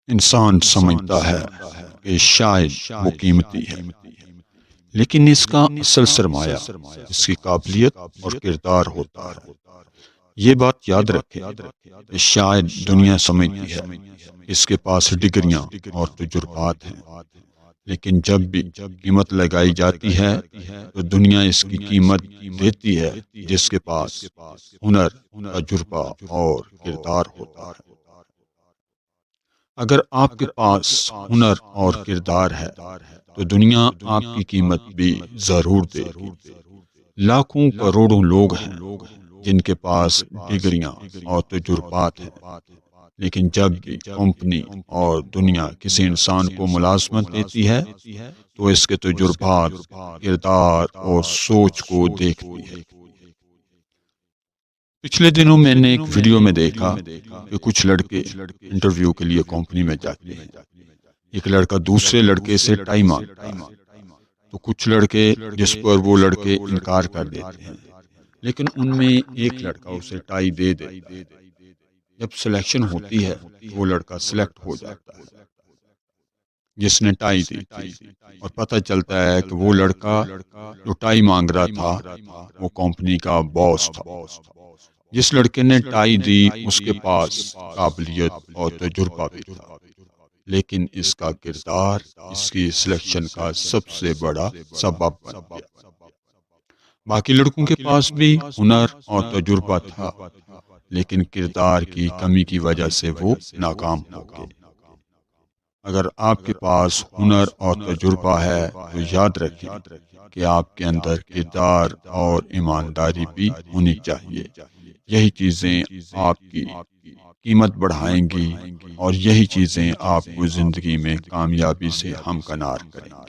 انسان سمجھتا ہے کہ شاید وہ قیمتی ہے، لیکن اس کا اصل سرمایہ اس کی قابلیت اور کردار ہوتا ہے۔ یہ بات یاد رکھے کہ شاید دنیا سمجھتی ہے اس کے پاس ڈگریاں اور تجربات ہیں، لیکن جب بھی قیمت لگائی جاتی ہے تو دنیا اس کی قیمت دیتی ہے جس کے پاس ہنر، تجربہ اور کردار ہوتا ہے۔ اگر آپ کے پاس ہنر اور کردار ہے تو دنیا آپ کی قیمت بھی ضرور دے گی۔ لاکھوں کروڑوں لوگ ہیں جن کے پاس ڈگریاں اور تجربات ہیں، لیکن جب بھی کمپنی اور دنیا کسی انسان کو ملازمت دیتی ہے تو اس کے تجربات، کردار اور سوچ کو دیکھتی ہے۔ پچھلے دنوں میں نے ایک ویڈیو میں دیکھا کہ کچھ لڑکے انٹرویو کے لیے کمپنی میں جاتے ہیں۔ ایک لڑکا دوسرے لڑکے سے ٹائی مانگتا ہے تو کچھ لڑکے جس پر وہ لڑکے انکار کر دیتے ہیں، لیکن ان میں ایک لڑکا اسے ٹائی دے دیتا ہے۔ جب سلیکشن ہوتی ہے تو وہ لڑکا سلیکٹ ہو جاتا ہے جس نے ٹائی دی تھی، اور پتہ چلتا ہے کہ وہ لڑکا جو ٹائی مانگ رہا تھا وہ کمپنی کا باس تھا۔ جس لڑکے نے ٹائی دی اس کے پاس قابلیت اور تجربہ بھی تھا، لیکن اس کا کردار اس کی سلیکشن کا سب سے بڑا سبب بن گیا۔ باقی لڑکوں کے پاس بھی ہنر اور تجربہ تھا، لیکن کردار کی کمی کی وجہ سے وہ ناکام ہو گئے۔ اگر آپ کے پاس ہنر اور تجربہ ہے تو یاد رکھیں کہ آپ کے اندر کردار اور ایمانداری بھی ہونی چاہیے۔ یہی چیزیں آپ کی قیمت بڑھائیں گی اور یہی چیزیں آپ کو زندگی میں کامیابی سے ہمکنار کریں گی۔